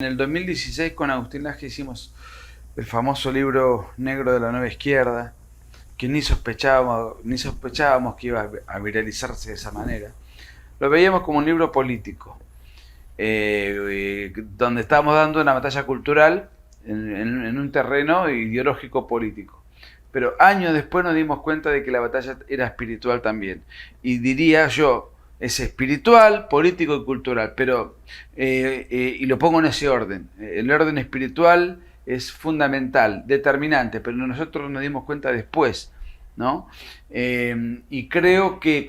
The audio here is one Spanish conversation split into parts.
En el 2016 con Agustín Laje hicimos el famoso libro negro de la nueva izquierda, que ni sospechábamos que iba a viralizarse de esa manera. Lo veíamos como un libro político, donde estábamos dando una batalla cultural en un terreno ideológico político. Pero años después nos dimos cuenta de que la batalla era espiritual también. Y diría yo, es espiritual, político y cultural, pero y lo pongo en ese orden. El orden espiritual es fundamental, determinante, pero nosotros nos dimos cuenta después, ¿no? Y creo que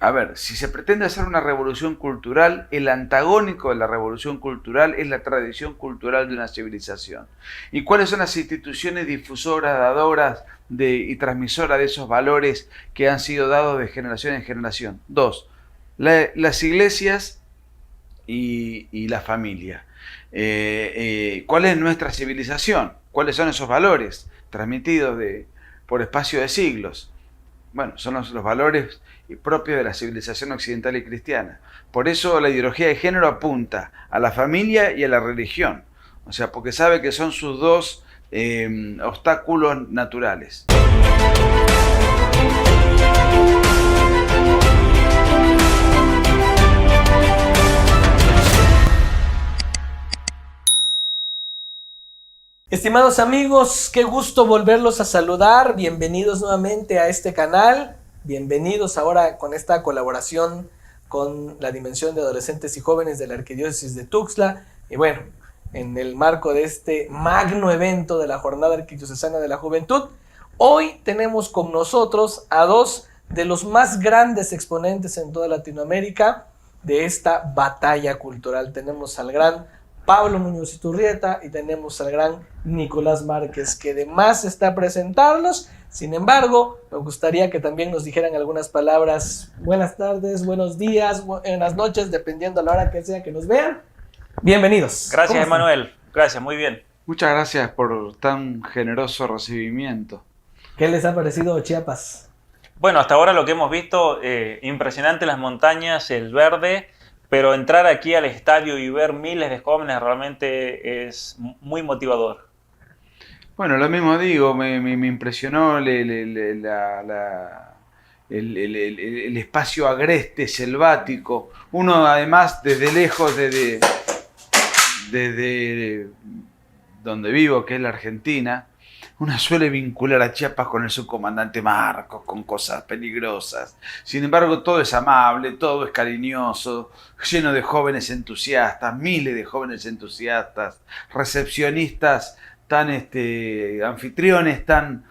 a ver, si se pretende hacer una revolución cultural, el antagónico de la revolución cultural es la tradición cultural de una civilización. ¿Y cuáles son las instituciones difusoras, dadoras y transmisoras de esos valores que han sido dados de generación en generación? Dos, las iglesias y la familia. ¿Cuál es nuestra civilización? ¿Cuáles son esos valores transmitidos por espacio de siglos? Bueno, son los valores propios de la civilización occidental y cristiana. Por eso la ideología de género apunta a la familia y a la religión. O sea, porque sabe que son sus dos obstáculos naturales. Estimados amigos, qué gusto volverlos a saludar. Bienvenidos nuevamente a este canal. Bienvenidos ahora con esta colaboración con la Dimensión de Adolescentes y Jóvenes de la Arquidiócesis de Tuxtla. Y bueno, en el marco de este magno evento de la Jornada Arquidiocesana de la Juventud, hoy tenemos con nosotros a dos de los más grandes exponentes en toda Latinoamérica de esta batalla cultural. Tenemos al gran Pablo Muñoz Iturrieta y tenemos al gran Nicolás Márquez, que de más está presentarlos. Sin embargo, me gustaría que también nos dijeran algunas palabras. Buenas tardes, buenos días, buenas noches, dependiendo a la hora que sea que nos vean. Bienvenidos. Gracias, Emanuel. Gracias, muy bien. Muchas gracias por tan generoso recibimiento. ¿Qué les ha parecido Chiapas? Bueno, hasta ahora lo que hemos visto, impresionante las montañas, el verde, pero entrar aquí al estadio y ver miles de jóvenes realmente es muy motivador. Bueno, lo mismo digo, me impresionó el espacio agreste, selvático. Uno además desde lejos, desde donde vivo, que es la Argentina, uno suele vincular a Chiapas con el subcomandante Marcos, con cosas peligrosas. Sin embargo, todo es amable, todo es cariñoso, lleno de jóvenes entusiastas, miles de jóvenes entusiastas, recepcionistas tan anfitriones tan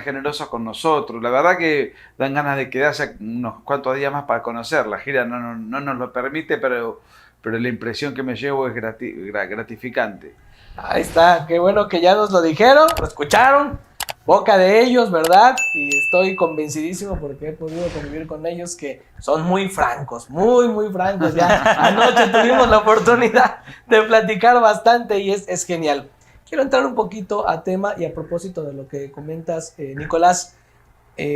generosos con nosotros. La verdad que dan ganas de quedarse unos cuantos días más para conocer. La gira no nos lo permite, pero la impresión que me llevo es gratificante. Ahí está, qué bueno que ya nos lo dijeron, lo escucharon, boca de ellos, ¿verdad? Y estoy convencidísimo porque he podido convivir con ellos que son muy francos, muy francos. Ya anoche tuvimos la oportunidad de platicar bastante y es genial. Quiero entrar un poquito a tema y a propósito de lo que comentas, Nicolás,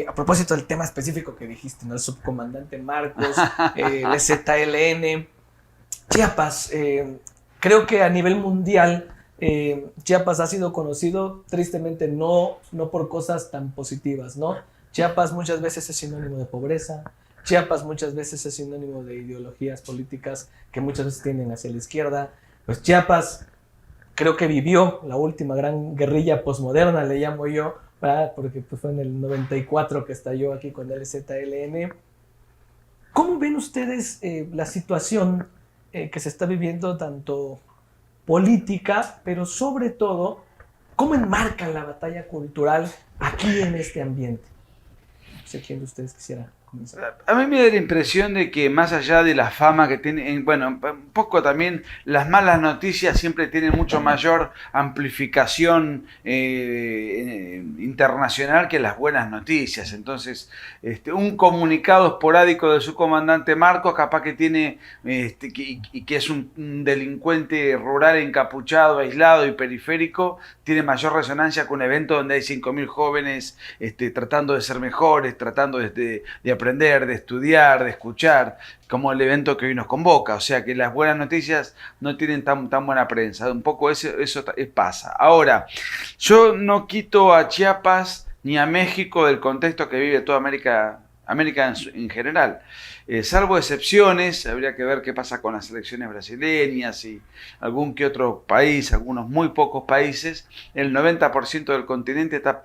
a propósito del tema específico que dijiste, ¿no? El subcomandante Marcos, el ZLN, Chiapas, creo que a nivel mundial Chiapas ha sido conocido tristemente no por cosas tan positivas, ¿no? Chiapas muchas veces es sinónimo de pobreza, Chiapas muchas veces es sinónimo de ideologías políticas que muchas veces tienden hacia la izquierda. Pues Chiapas creo que vivió la última gran guerrilla posmoderna, le llamo yo, ¿verdad? Porque pues, fue en el 94 que estalló aquí con el ZLN. ¿Cómo ven ustedes la situación que se está viviendo tanto política, pero sobre todo, cómo enmarcan la batalla cultural aquí en este ambiente? No sé quién de ustedes quisiera comenzar. A mí me da la impresión de que más allá de la fama que tiene, bueno, un poco también las malas noticias siempre tienen mucho mayor amplificación internacional que las buenas noticias. Entonces, un comunicado esporádico de su comandante Marcos, capaz que tiene, que es un delincuente rural encapuchado, aislado y periférico, tiene mayor resonancia que un evento donde hay 5.000 jóvenes tratando de ser mejores, tratando de aprender, de estudiar, de escuchar, como el evento que hoy nos convoca. O sea que las buenas noticias no tienen tan buena prensa. Un poco eso pasa. Ahora, yo no quito a Chiapas ni a México del contexto que vive toda América en general. Salvo excepciones, habría que ver qué pasa con las elecciones brasileñas y algún que otro país, algunos muy pocos países. El 90% del continente está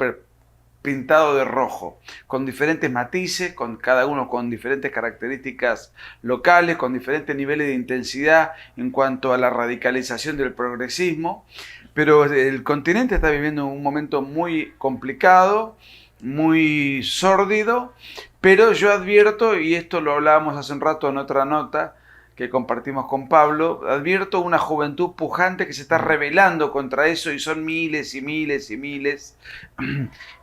pintado de rojo, con diferentes matices, con cada uno con diferentes características locales, con diferentes niveles de intensidad en cuanto a la radicalización del progresismo, pero el continente está viviendo un momento muy complicado, muy sórdido, pero yo advierto, y esto lo hablábamos hace un rato en otra nota que compartimos con Pablo, advierto una juventud pujante que se está rebelando contra eso y son miles y miles y miles.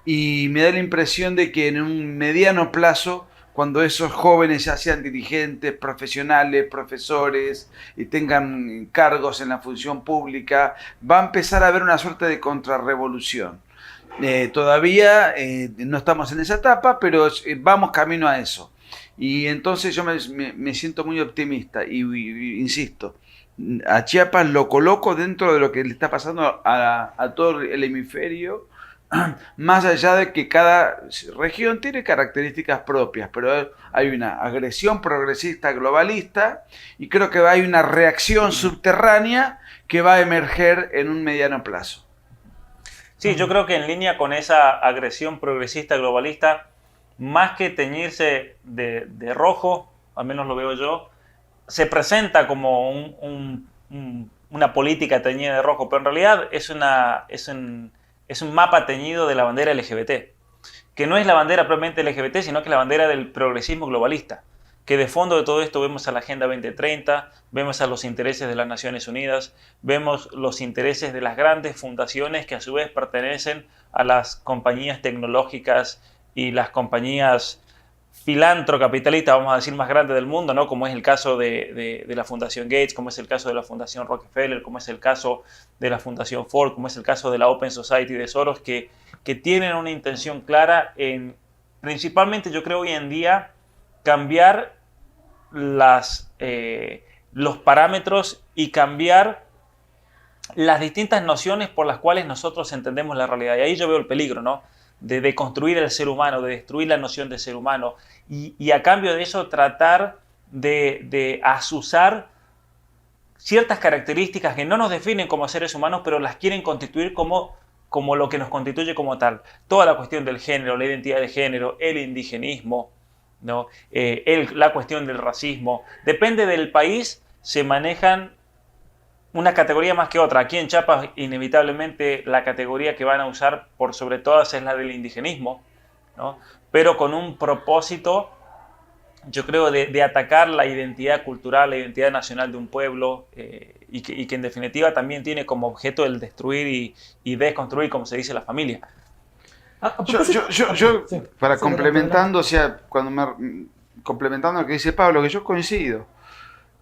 Y me da la impresión de que en un mediano plazo, cuando esos jóvenes ya sean dirigentes, profesionales, profesores y tengan cargos en la función pública, va a empezar a haber una suerte de contrarrevolución. Todavía no estamos en esa etapa, pero vamos camino a eso. Y entonces yo me siento muy optimista y insisto, a Chiapas lo coloco dentro de lo que le está pasando a todo el hemisferio, más allá de que cada región tiene características propias, pero hay una agresión progresista globalista y creo que hay una reacción subterránea que va a emerger en un mediano plazo. Sí, yo creo que en línea con esa agresión progresista globalista, más que teñirse de rojo, al menos lo veo yo, se presenta como una política teñida de rojo, pero en realidad es un mapa teñido de la bandera LGBT, que no es la bandera propiamente LGBT, sino que es la bandera del progresismo globalista, que de fondo de todo esto vemos a la Agenda 2030, vemos a los intereses de las Naciones Unidas, vemos los intereses de las grandes fundaciones que a su vez pertenecen a las compañías tecnológicas y las compañías filantro-capitalistas, vamos a decir, más grandes del mundo, ¿no? Como es el caso de la Fundación Gates, como es el caso de la Fundación Rockefeller, como es el caso de la Fundación Ford, como es el caso de la Open Society de Soros, que tienen una intención clara en, principalmente yo creo hoy en día, cambiar los parámetros y cambiar las distintas nociones por las cuales nosotros entendemos la realidad. Y ahí yo veo el peligro, ¿no? De construir el ser humano, de destruir la noción de ser humano y a cambio de eso tratar de azuzar ciertas características que no nos definen como seres humanos, pero las quieren constituir como lo que nos constituye como tal. Toda la cuestión del género, la identidad de género, el indigenismo, ¿no? La cuestión del racismo. Depende del país, se manejan una categoría más que otra. Aquí en Chiapas, inevitablemente, la categoría que van a usar por sobre todas es la del indigenismo, ¿no? Pero con un propósito, yo creo, de atacar la identidad cultural, la identidad nacional de un pueblo, y que en definitiva también tiene como objeto el destruir y desconstruir, como se dice, la familia. Para complementando, o sea, complementando lo que dice Pablo, que yo coincido,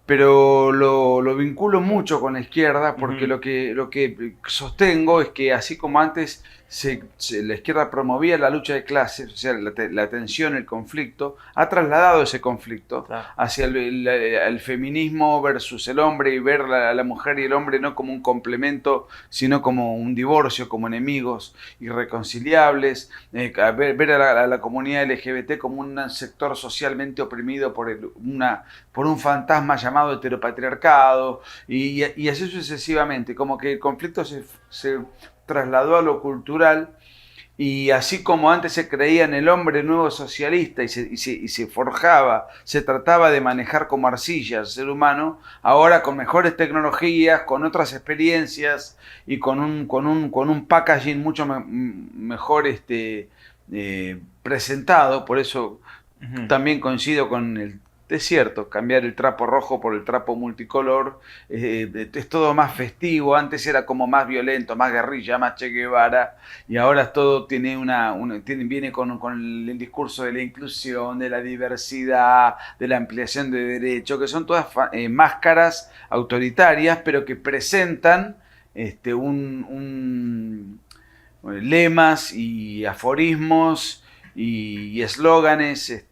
pero lo vinculo mucho con la izquierda porque lo que sostengo es que así como antes la izquierda promovía la lucha de clases, o sea, la tensión, el conflicto, ha trasladado ese conflicto hacia el feminismo versus el hombre y ver a la mujer y el hombre no como un complemento, sino como un divorcio, como enemigos irreconciliables, ver a la comunidad LGBT como un sector socialmente oprimido por un fantasma llamado heteropatriarcado y así sucesivamente, como que el conflicto se trasladó a lo cultural y así como antes se creía en el hombre nuevo socialista y se forjaba, se trataba de manejar como arcilla al ser humano, ahora con mejores tecnologías, con otras experiencias y con un packaging mucho mejor presentado, por eso también coincido con es cierto, cambiar el trapo rojo por el trapo multicolor, es todo más festivo, antes era como más violento, más guerrilla, más Che Guevara, y ahora todo viene con el discurso de la inclusión, de la diversidad, de la ampliación de derechos, que son todas máscaras autoritarias, pero que presentan lemas y aforismos y eslóganes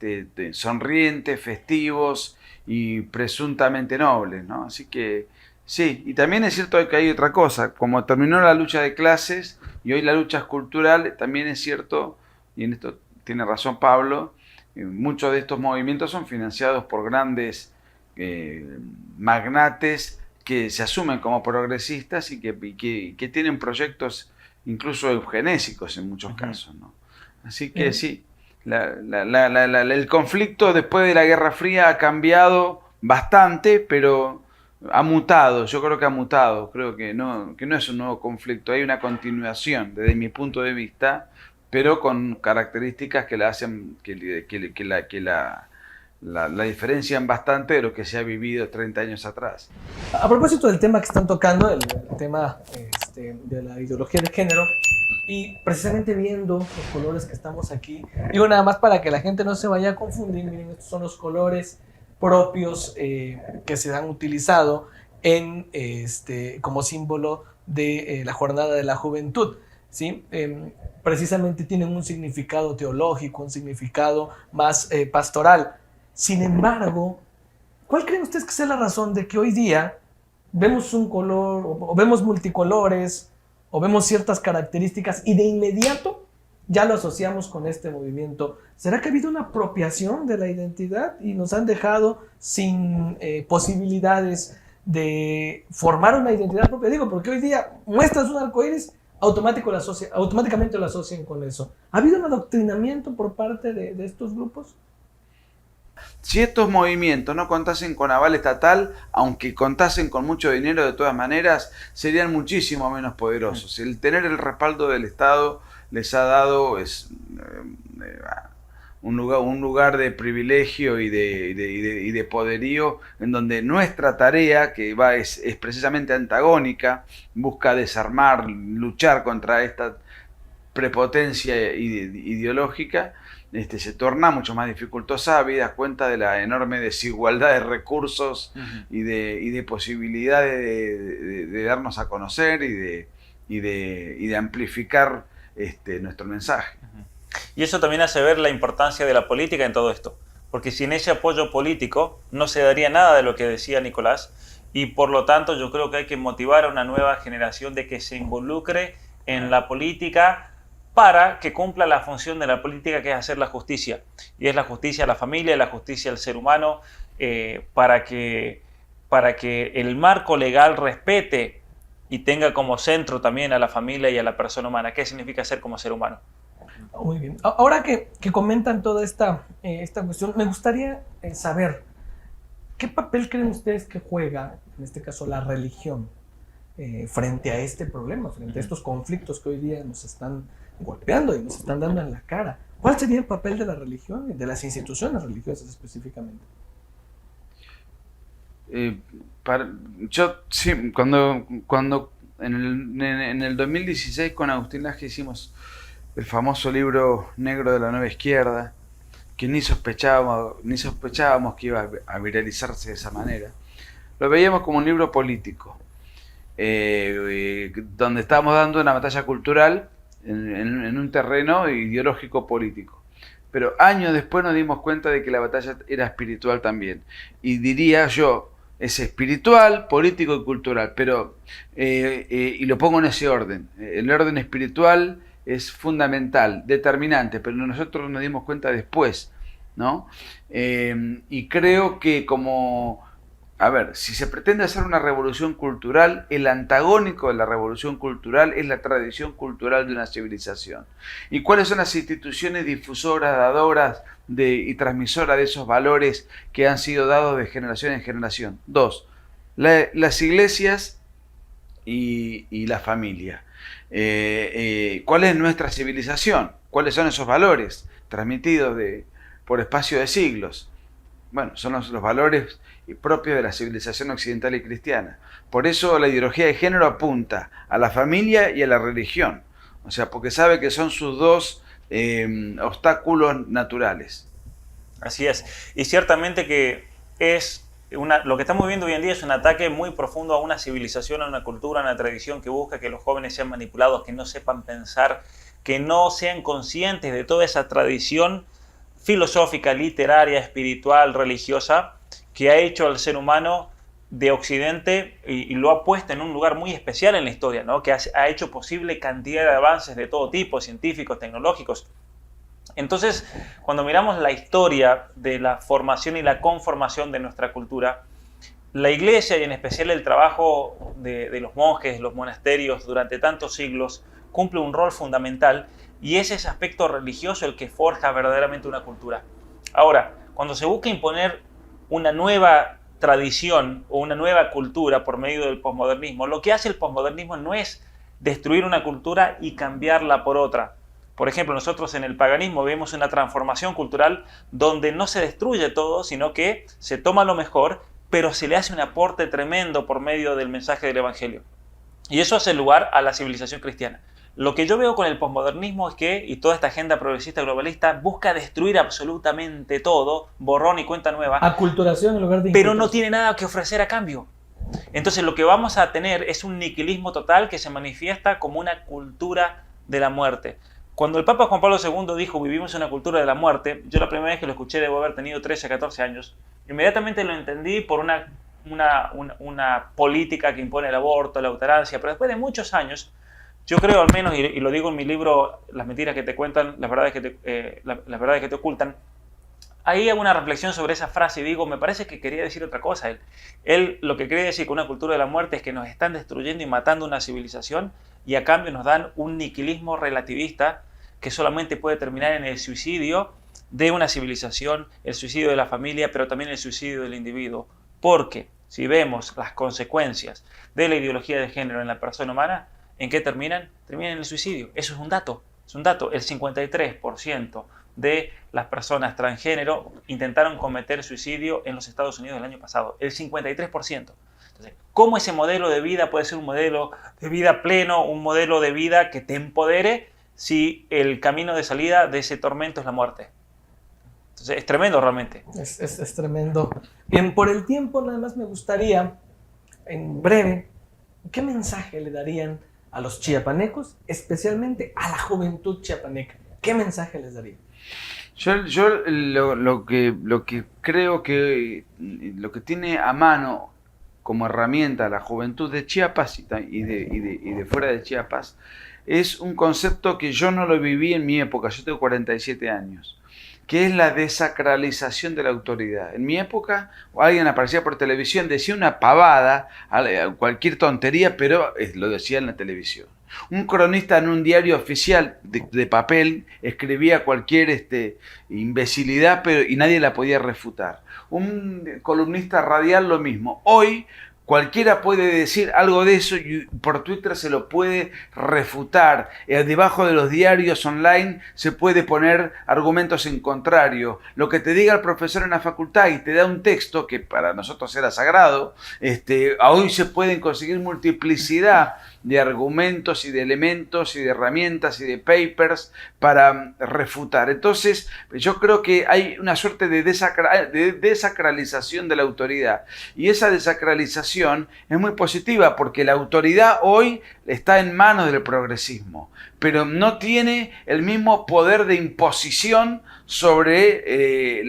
sonrientes, festivos y presuntamente nobles, ¿no? Así que sí, y también es cierto que hay otra cosa, como terminó la lucha de clases y hoy la lucha es cultural, también es cierto, y en esto tiene razón Pablo, muchos de estos movimientos son financiados por grandes magnates que se asumen como progresistas y que tienen proyectos incluso eugenésicos en muchos casos, ¿no? Así que sí, el conflicto después de la Guerra Fría ha cambiado bastante, pero ha mutado, yo creo que ha mutado, creo que no es un nuevo conflicto, hay una continuación desde mi punto de vista, pero con características que la hacen, la diferencian bastante de lo que se ha vivido 30 años atrás. A propósito del tema que están tocando, el tema de la ideología de género, y precisamente viendo los colores que estamos aquí, digo nada más para que la gente no se vaya a confundir, miren, estos son los colores propios que se han utilizado como símbolo de la Jornada de la Juventud, ¿sí? Precisamente tienen un significado teológico, un significado más pastoral. Sin embargo, ¿cuál creen ustedes que sea la razón de que hoy día vemos un color o vemos multicolores o vemos ciertas características y de inmediato ya lo asociamos con este movimiento? ¿Será que ha habido una apropiación de la identidad y nos han dejado sin posibilidades de formar una identidad propia? Digo, porque hoy día muestras un arcoíris, automáticamente lo asocian con eso. ¿Ha habido un adoctrinamiento por parte de estos grupos? Si estos movimientos no contasen con aval estatal, aunque contasen con mucho dinero de todas maneras, serían muchísimo menos poderosos. El tener el respaldo del Estado les ha dado un lugar de privilegio y de poderío, en donde nuestra tarea, que es precisamente antagónica, busca desarmar, luchar contra esta prepotencia ideológica, se torna mucho más dificultosa, habida cuenta de la enorme desigualdad de recursos y de posibilidades de darnos a conocer y de amplificar nuestro mensaje. Y eso también hace ver la importancia de la política en todo esto, porque sin ese apoyo político no se daría nada de lo que decía Nicolás, y por lo tanto yo creo que hay que motivar a una nueva generación de que se involucre en la política para que cumpla la función de la política, que es hacer la justicia, y es la justicia a la familia, la justicia al ser humano, para que el marco legal respete y tenga como centro también a la familia y a la persona humana. ¿Qué significa ser como ser humano? Muy bien. Ahora que comentan toda esta cuestión, me gustaría saber, ¿qué papel creen ustedes que juega, en este caso, la religión frente a este problema, frente a estos conflictos que hoy día nos están golpeando y nos están dando en la cara? ¿Cuál sería el papel de la religión y de las instituciones religiosas específicamente? Yo sí, cuando en el 2016 con Agustín Laje hicimos el famoso libro negro de la nueva izquierda, que ni sospechábamos que iba a viralizarse de esa manera. Lo veíamos como un libro político, donde estábamos dando una batalla cultural en un terreno ideológico político. Pero años después nos dimos cuenta de que la batalla era espiritual también. Y diría yo, es espiritual, político y cultural, pero y lo pongo en ese orden. El orden espiritual es fundamental, determinante, pero nosotros nos dimos cuenta después, ¿no? Y creo que si se pretende hacer una revolución cultural, el antagónico de la revolución cultural es la tradición cultural de una civilización. ¿Y cuáles son las instituciones difusoras, dadoras y transmisoras de esos valores que han sido dados de generación en generación? Dos, las iglesias y la familia. ¿Cuál es nuestra civilización? ¿Cuáles son esos valores transmitidos por espacio de siglos? Bueno, son los valores propios de la civilización occidental y cristiana. Por eso la ideología de género apunta a la familia y a la religión. O sea, porque sabe que son sus dos obstáculos naturales. Así es. Y ciertamente que es lo que estamos viviendo hoy en día es un ataque muy profundo a una civilización, a una cultura, a una tradición que busca que los jóvenes sean manipulados, que no sepan pensar, que no sean conscientes de toda esa tradición filosófica, literaria, espiritual, religiosa, que ha hecho al ser humano de Occidente y lo ha puesto en un lugar muy especial en la historia, ¿no? Que ha hecho posible cantidad de avances de todo tipo, científicos, tecnológicos. Entonces, cuando miramos la historia de la formación y la conformación de nuestra cultura, la iglesia y en especial el trabajo de los monjes, los monasterios durante tantos siglos, cumple un rol fundamental y es ese aspecto religioso el que forja verdaderamente una cultura. Ahora, cuando se busca imponer una nueva tradición o una nueva cultura por medio del posmodernismo, lo que hace el posmodernismo no es destruir una cultura y cambiarla por otra. Por ejemplo, nosotros en el paganismo vemos una transformación cultural donde no se destruye todo, sino que se toma lo mejor, pero se le hace un aporte tremendo por medio del mensaje del Evangelio. Y eso hace lugar a la civilización cristiana. Lo que yo veo con el posmodernismo es que, y toda esta agenda progresista globalista, busca destruir absolutamente todo, borrón y cuenta nueva. Aculturación en lugar de pero no tiene nada que ofrecer a cambio. Entonces lo que vamos a tener es un nihilismo total que se manifiesta como una cultura de la muerte. Cuando el Papa Juan Pablo II dijo vivimos una cultura de la muerte, yo la primera vez que lo escuché debo haber tenido 13, 14 años. Inmediatamente lo entendí por una política que impone el aborto, la eutanasia, pero después de muchos años, yo creo al menos, y lo digo en mi libro, Las mentiras que te cuentan, las verdades que te ocultan, ahí hago una reflexión sobre esa frase y digo, me parece que quería decir otra cosa. Él lo que quería decir con una cultura de la muerte es que nos están destruyendo y matando una civilización y a cambio nos dan un nihilismo relativista que solamente puede terminar en el suicidio de una civilización, el suicidio de la familia, pero también el suicidio del individuo. Porque si vemos las consecuencias de la ideología de género en la persona humana, ¿en qué terminan? Terminan en el suicidio. Eso es un dato. Es un dato. El 53% de las personas transgénero intentaron cometer suicidio en los Estados Unidos el año pasado. El 53%. Entonces, ¿cómo ese modelo de vida puede ser un modelo de vida pleno, un modelo de vida que te empodere si el camino de salida de ese tormento es la muerte? Entonces, es tremendo realmente. Es tremendo. Bien, por el tiempo nada más me gustaría, en breve, ¿qué mensaje le darían a los chiapanecos, especialmente a la juventud chiapaneca? ¿Qué mensaje les daría? Yo lo que creo que lo que tiene a mano como herramienta la juventud de Chiapas y de fuera de Chiapas es un concepto que yo no lo viví en mi época, yo tengo 47 años, que es la desacralización de la autoridad. En mi época alguien aparecía por televisión, decía una pavada, cualquier tontería, pero lo decía en la televisión. Un cronista en un diario oficial de papel escribía cualquier imbecilidad y nadie la podía refutar. Un columnista radial lo mismo. Hoy cualquiera puede decir algo de eso y por Twitter se lo puede refutar. Debajo de los diarios online se puede poner argumentos en contrario. Lo que te diga el profesor en la facultad y te da un texto que para nosotros era sagrado, hoy se pueden conseguir multiplicidad de argumentos y de elementos y de herramientas y de papers para refutar. Entonces, yo creo que hay una suerte de desacralización de la autoridad. Y esa desacralización es muy positiva porque la autoridad hoy está en manos del progresismo, pero no tiene el mismo poder de imposición sobre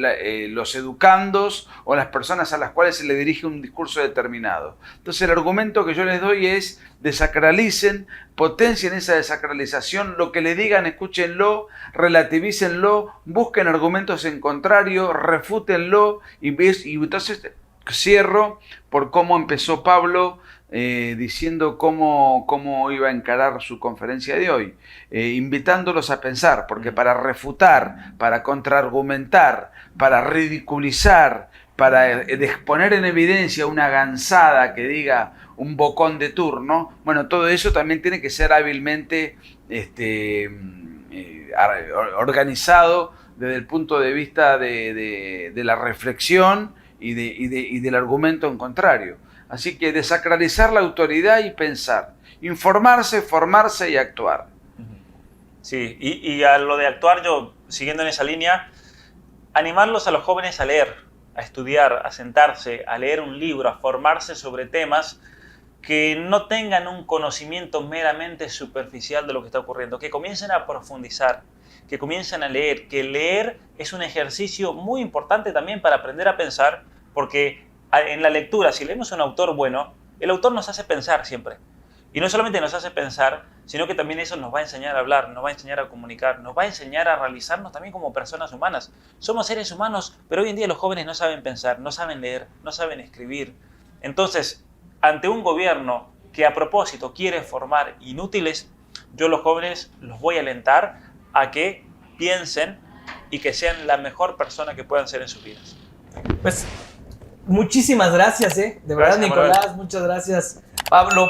los educandos o las personas a las cuales se le dirige un discurso determinado. Entonces el argumento que yo les doy es desacralicen, potencien esa desacralización, lo que le digan escúchenlo, relativícenlo, busquen argumentos en contrario, refútenlo y entonces cierro por cómo empezó Pablo diciendo cómo iba a encarar su conferencia de hoy, invitándolos a pensar, porque para refutar, para contraargumentar, para ridiculizar, para poner en evidencia una gansada que diga un bocón de turno, bueno, todo eso también tiene que ser hábilmente organizado desde el punto de vista de la reflexión y del argumento en contrario. Así que desacralizar la autoridad y pensar, informarse, formarse y actuar. Sí, y a lo de actuar, yo, siguiendo en esa línea, animarlos a los jóvenes a leer a estudiar, a sentarse, a leer un libro, a formarse sobre temas que no tengan un conocimiento meramente superficial de lo que está ocurriendo, que comiencen a profundizar, que comiencen a leer, que leer es un ejercicio muy importante también para aprender a pensar, porque en la lectura, si leemos a un autor bueno, el autor nos hace pensar siempre. Y no solamente nos hace pensar, sino que también eso nos va a enseñar a hablar, nos va a enseñar a comunicar, nos va a enseñar a realizarnos también como personas humanas. Somos seres humanos, pero hoy en día los jóvenes no saben pensar, no saben leer, no saben escribir. Entonces, ante un gobierno que a propósito quiere formar inútiles, yo a los jóvenes los voy a alentar a que piensen y que sean la mejor persona que puedan ser en sus vidas. Pues muchísimas gracias, de verdad, Gracias, Nicolás, Manuel. muchas gracias, Pablo,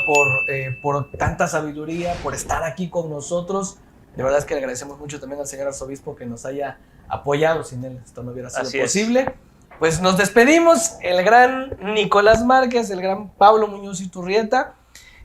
por tanta sabiduría, por estar aquí con nosotros. De verdad es que le agradecemos mucho también al señor arzobispo que nos haya apoyado. Sin él esto no hubiera sido Así es. posible. Pues nos despedimos, el gran Nicolás Márquez, el gran Pablo Muñoz Iturrieta,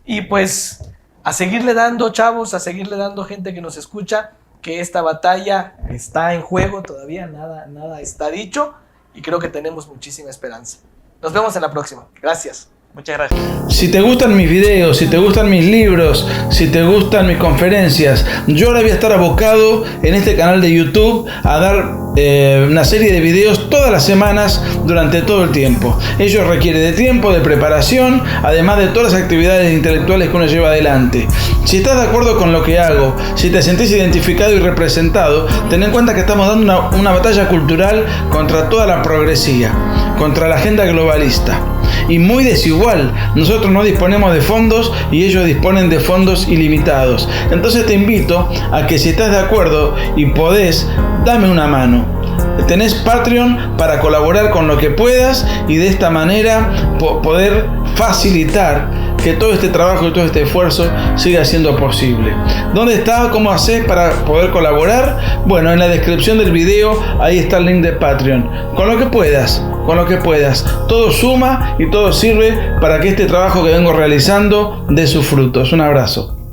y pues a seguirle dando, chavos, a seguirle dando, gente que nos escucha, que esta batalla está en juego todavía, nada está dicho, y creo que tenemos muchísima esperanza. Nos vemos en la próxima. Gracias. Muchas gracias. Si te gustan mis videos, si te gustan mis libros, si te gustan mis conferencias, yo ahora voy a estar abocado en este canal de YouTube a dar una serie de videos todas las semanas durante todo el tiempo. Ello requiere de tiempo, de preparación, además de todas las actividades intelectuales que uno lleva adelante. Si estás de acuerdo con lo que hago, si te sentís identificado y representado, ten en cuenta que estamos dando una batalla cultural contra toda la progresía, contra la agenda globalista. Y muy desigual. Nosotros no disponemos de fondos y ellos disponen de fondos ilimitados. Entonces te invito a que si estás de acuerdo y podés, dame una mano. Tenés Patreon para colaborar con lo que puedas y de esta manera poder facilitar que todo este trabajo y todo este esfuerzo siga siendo posible. ¿Dónde está? ¿Cómo haces para poder colaborar? Bueno, en la descripción del video ahí está el link de Patreon. Con lo que puedas, todo suma y todo sirve para que este trabajo que vengo realizando dé sus frutos. Un abrazo.